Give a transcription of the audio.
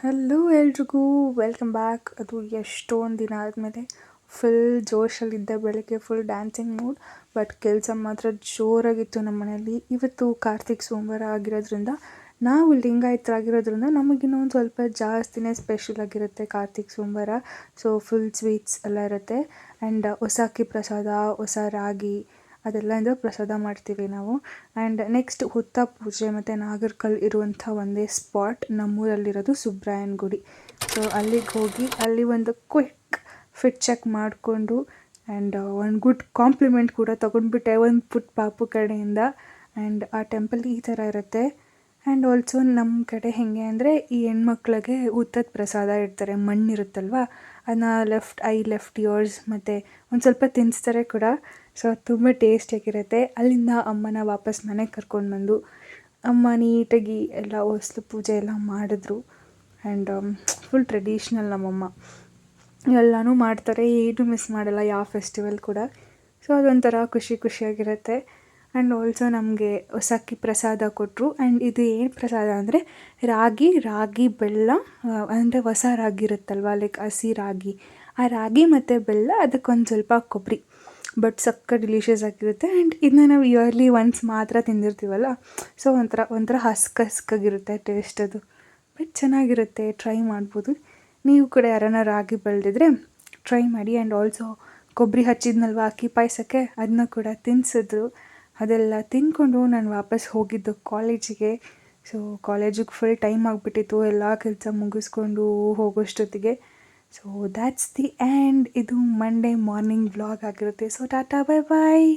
Hello ಎಲ್ರಿಗೂ, welcome back. ಅದು ಎಷ್ಟೊಂದು ದಿನ ಆದಮೇಲೆ ಫುಲ್ ಜೋಶಲ್ಲಿದ್ದೆ. ಬೆಳಗ್ಗೆ ಫುಲ್ ಡ್ಯಾನ್ಸಿಂಗ್ ಮೂಡ್, ಬಟ್ ಕೆಲಸ ಮಾತ್ರ ಜೋರಾಗಿತ್ತು ನಮ್ಮ ಮನೆಯಲ್ಲಿ. ಇವತ್ತು ಕಾರ್ತಿಕ್ ಸೋಮವಾರ ಆಗಿರೋದ್ರಿಂದ, ನಾವು ಲಿಂಗಾಯತರಾಗಿರೋದ್ರಿಂದ ನಮಗಿನ್ನೊಂದು ಸ್ವಲ್ಪ ಜಾಸ್ತಿನೇ ಸ್ಪೆಷಲ್ ಆಗಿರುತ್ತೆ ಕಾರ್ತಿಕ್ ಸೋಮವಾರ. ಸೊ ಫುಲ್ ಸ್ವೀಟ್ಸ್ ಎಲ್ಲ ಇರುತ್ತೆ. ಆ್ಯಂಡ್ ಹೊಸ ಅಕ್ಕಿ ಪ್ರಸಾದ, ಹೊಸ ರಾಗಿ ಅದೆಲ್ಲದಿಂದ ಪ್ರಸಾದ ಮಾಡ್ತೀವಿ ನಾವು. ಆ್ಯಂಡ್ ನೆಕ್ಸ್ಟ್ ಹುತ್ತ ಪೂಜೆ ಮತ್ತು ನಾಗರಕಲ್ ಇರುವಂಥ ಒಂದೇ ಸ್ಪಾಟ್ ನಮ್ಮೂರಲ್ಲಿರೋದು ಸುಬ್ರಾಯನ ಗುಡಿ. ಸೊ ಅಲ್ಲಿಗೆ ಹೋಗಿ ಅಲ್ಲಿ ಒಂದು ಕ್ವಿಕ್ ಫಿಟ್ ಚೆಕ್ ಮಾಡಿಕೊಂಡು ಆ್ಯಂಡ್ ಒಂದು ಗುಡ್ ಕಾಂಪ್ಲಿಮೆಂಟ್ ಕೂಡ ತೊಗೊಂಡ್ಬಿಟ್ಟೆ ಒಂದು ಪುಟ್ಟ ಪಾಪು ಕಡೆಯಿಂದ. ಆ್ಯಂಡ್ ಆ ಟೆಂಪಲ್ ಈ ಥರ ಇರುತ್ತೆ. ಆ್ಯಂಡ್ ಆಲ್ಸೋ ನಮ್ಮ ಕಡೆ ಹೇಗೆ ಅಂದರೆ ಈ ಹೆಣ್ಮಕ್ಳಿಗೆ ಹುತ್ತದ ಪ್ರಸಾದ ಇಡ್ತಾರೆ, ಮಣ್ಣಿರುತ್ತಲ್ವ, ಅದನ್ನ ಲೆಫ್ಟ್ ಇಯರ್ಸ್ ಮತ್ತು ಒಂದು ಸ್ವಲ್ಪ ತಿನ್ನಿಸ್ತಾರೆ ಕೂಡ. ಸೊ ತುಂಬ ಟೇಸ್ಟಿಯಾಗಿರುತ್ತೆ. ಅಲ್ಲಿಂದ ಅಮ್ಮನ ವಾಪಸ್ ಮನೆಗೆ ಕರ್ಕೊಂಡು ಬಂದು ಅಮ್ಮ ನೀಟಾಗಿ ಎಲ್ಲ ಹೊಸ್ಲು ಪೂಜೆ ಎಲ್ಲ ಮಾಡಿದ್ರು. ಆ್ಯಂಡ್ ಫುಲ್ ಟ್ರೆಡಿಷ್ನಲ್ ನಮ್ಮಮ್ಮ ಎಲ್ಲನೂ ಮಾಡ್ತಾರೆ, ಏನೂ ಮಿಸ್ ಮಾಡಲ್ಲ ಯಾವ ಫೆಸ್ಟಿವಲ್ ಕೂಡ. ಸೊ ಅದೊಂಥರ ಖುಷಿಯಾಗಿರುತ್ತೆ. ಆ್ಯಂಡ್ ಆಲ್ಸೋ ನಮಗೆ ಹೊಸ ಅಕ್ಕಿ ಪ್ರಸಾದ ಕೊಟ್ಟರು. ಆ್ಯಂಡ್ ಇದು ಏನು ಪ್ರಸಾದ ಅಂದರೆ ರಾಗಿ ಬೆಲ್ಲ, ಅಂದರೆ ಹೊಸ ರಾಗಿ ಇರುತ್ತಲ್ವ, ಲೈಕ್ ಹಸಿ ರಾಗಿ, ಆ ರಾಗಿ ಮತ್ತು ಬೆಲ್ಲ, ಅದಕ್ಕೊಂದು ಸ್ವಲ್ಪ ಕೊಬ್ಬರಿ, ಬಟ್ ಸಕ್ಕ ಡಿಲಿಷಿಯಸ್ ಆಗಿರುತ್ತೆ. ಆ್ಯಂಡ್ ಇದನ್ನ ನಾವು ಇಯರ್ಲಿ ಒನ್ಸ್ ಮಾತ್ರ ತಿಂದಿರ್ತೀವಲ್ಲ, ಸೊ ಒಂಥರ ಹಸ್ಕಾಗಿರುತ್ತೆ ಟೇಸ್ಟ್ ಅದು, ಬಟ್ ಚೆನ್ನಾಗಿರುತ್ತೆ, ಟ್ರೈ ಮಾಡ್ಬೋದು. ನೀವು ಕೂಡ ಯಾರನ್ನ ರಾಗಿ ಬೆಳೆದಿದ್ರೆ ಟ್ರೈ ಮಾಡಿ. ಆ್ಯಂಡ್ ಆಲ್ಸೋ ಕೊಬ್ಬರಿ ಹಚ್ಚಿದ್ನಲ್ವ ಅಕ್ಕಿ ಪಾಯಸಕ್ಕೆ, ಅದನ್ನ ಕೂಡ ತಿನ್ನಿಸಿದ್ರು. ಅದೆಲ್ಲ ತಿಂದ್ಕೊಂಡು ನಾನು ವಾಪಸ್ ಹೋಗಿದ್ದು ಕಾಲೇಜಿಗೆ. ಸೊ ಕಾಲೇಜಿಗೆ ಫುಲ್ ಟೈಮ್ ಆಗಿಬಿಟ್ಟಿತ್ತು, ಎಲ್ಲ ಕೆಲಸ ಮುಗಿಸ್ಕೊಂಡು ಹೋಗೋಷ್ಟೊತ್ತಿಗೆ. So that's the end. ಇದು ಮಂಡೇ ಮಾರ್ನಿಂಗ್ ವ್ಲಾಗ್ ಆಗಿರುತ್ತೆ. ಸೊ ಟಾಟಾ, ಬೈ ಬಾಯ್.